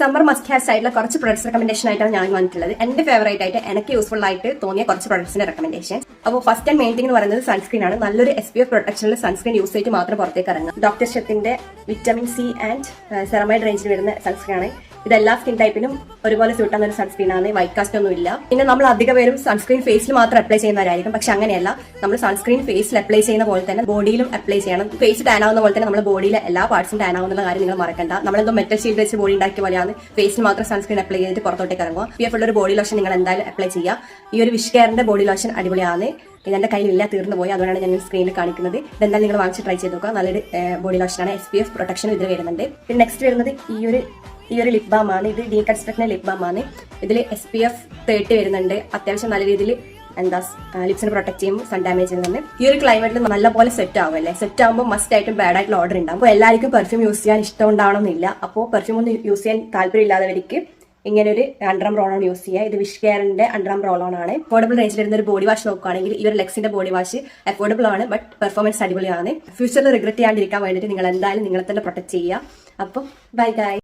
Summer must have ആയിട്ടുള്ള കുറച്ച് products recommendation ആയിട്ടാണ് ഞാൻ വന്നിട്ടുള്ളത്. എന്റെ ഫേവറേറ്റ് ആയിട്ട് എനിക്ക് യൂസ്ഫുൾ ആയിട്ട് തോന്നിയ കുറച്ച് പ്രൊഡക്ട്സിന്റെ റെക്കമെൻഡേഷൻ. അപ്പോൾ ഫസ്റ്റ് ആൻഡ് മെയിൻ തിങ് എന്ന് പറയുന്നത് സൺസ്ക്രീൻ ആണ്. നല്ലൊരു SPF പ്രൊട്ടക്ഷനിൽ സൺസ്ക്രീൻ യൂസ് ചെയ്തിട്ട് മാത്രം പുറത്തേക്ക് ഇറങ്ങുക. ഡോക്ടർ ഷെത്തിന്റെ വിറ്റമിൻ സി ആൻഡ് സെറമൈഡ് റേഞ്ചിൽ വരുന്ന സൺസ്ക്രീൻ ആണ്. ഇതെല്ലാ സ്കിൻ ടൈപ്പിനും ഒരുപോലെ സ്യൂട്ട് ആവുന്ന ഒരു സൺസ്ക്രീൻ ആണ്. വൈറ്റ് കാസ്റ്റ് ഒന്നും ഇല്ല. പിന്നെ നമ്മൾ അധിക പേരും സൺസ്ക്രീൻ ഫേസിൽ മാത്രം അപ്ലൈ ചെയ്യുന്നവരായിരിക്കും. പക്ഷെ അങ്ങനെയല്ല, നമ്മൾ സൺസ്ക്രീൻ ഫേസിൽ അപ്ലൈ ചെയ്യുന്ന പോലെ തന്നെ ബോഡിയിലും അപ്ലൈ ചെയ്യണം. ഫേസ് ടാൻ ആവുന്ന പോലെ തന്നെ നമ്മുടെ ബോഡിയിലെ എല്ലാ പാർട്സും ടാൻ ആവുന്ന കാര്യം നിങ്ങൾ മറക്കണ്ട. നമ്മളെന്തോ മെറ്റൽ ഷീൽഡ് വെച്ച് ബോഡി ഉണ്ടാക്കിയ പോലെയാണ് ഫേസിൽ മാത്രം സൺസ്ക്രീൻ അപ്ലൈ ചെയ്തിട്ട് പുറത്തോട്ടേക്ക് ഇറങ്ങുക. PF ഉള്ള ഒരു ബോഡി ലോഷൻ നിങ്ങൾ എന്തായാലും അപ്ലൈ ചെയ്യുക. ഈ ഒരു വിഷ് കെയറിന്റെ ബോഡി ലോഷൻ അടിപൊളിയാണ്. ഇതെന്റെ കയ്യിലില്ല, തീർന്നു പോയി. അതുകൊണ്ടാണ് ഞാൻ സ്ക്രീനിൽ കാണിക്കുന്നത്. ഇതെന്തായാലും നിങ്ങൾ വാങ്ങിച്ച് ട്രൈ ചെയ്ത് നോക്കുക. നല്ലൊരു ബോഡി ലോഷനാണ്. SPF പ്രൊട്ടക്ഷൻ ഇതിൽ വരുന്നുണ്ട്. പിന്നെ നെക്സ്റ്റ് വരുന്നത് ഈ ഒരു ലിപ് ബാം ആണ്. ഇത് ഡീകൺസ്ട്രക്റ്റിന്റെ ലിപ് ബാം ആണ്. ഇതിൽ SPF 30 വരുന്നുണ്ട്. അത്യാവശ്യം നല്ല രീതിയിൽ ലിപ്സിനെ പ്രൊട്ടക്ട് ചെയ്യും സൺ ഡാമേജിൽ നിന്ന്. ഈ ഒരു ക്ലൈമറ്റിൽ നല്ലപോലെ സെറ്റ് ആവും അല്ലേ. സെറ്റ് ആകുമ്പോൾ മസ്റ്റ് ആയിട്ടും ബാഡ് ആയിട്ടുള്ള ഓർഡർ ഉണ്ടാവും. അപ്പോൾ എല്ലാവർക്കും പെർഫ്യൂം യൂസ് ചെയ്യാൻ ഇഷ്ടം ഉണ്ടാവണമെന്നില്ല. അപ്പോൾ പെർഫ്യൂം ഒന്നും യൂസ് ചെയ്യാൻ താല്പര്യമില്ലാത്തവർക്ക് ഇങ്ങനെ ഒരു അണ്ടർആം റോൾ ഓൺ യൂസ് ചെയ്യുക. ഇത് വിഷ് കെയറിന്റെ അണ്ടർആം റോൾ ഓൺ ആണ്. അഫോർഡബിൾ റേഞ്ചിൽ വരുന്ന ഒരു ബോഡി വാഷ് നോക്കുകയാണെങ്കിൽ ഈ ഒരു ലെക്സിന്റെ ബോഡി വാഷ് അഫോർഡബിൾ ആണ്, ബട്ട് പെർഫോമൻസ് അടിപൊളിയാണ്. ഫ്യൂച്ചറിൽ റിഗ്രറ്റ് ചെയ്യാണ്ടിരിക്കാൻ വേണ്ടിയിട്ട് നിങ്ങൾ എന്തായാലും നിങ്ങളെ തന്നെ പ്രൊട്ടക്ട് ചെയ്യുക. അപ്പോൾ ബൈ ഗൈസ്.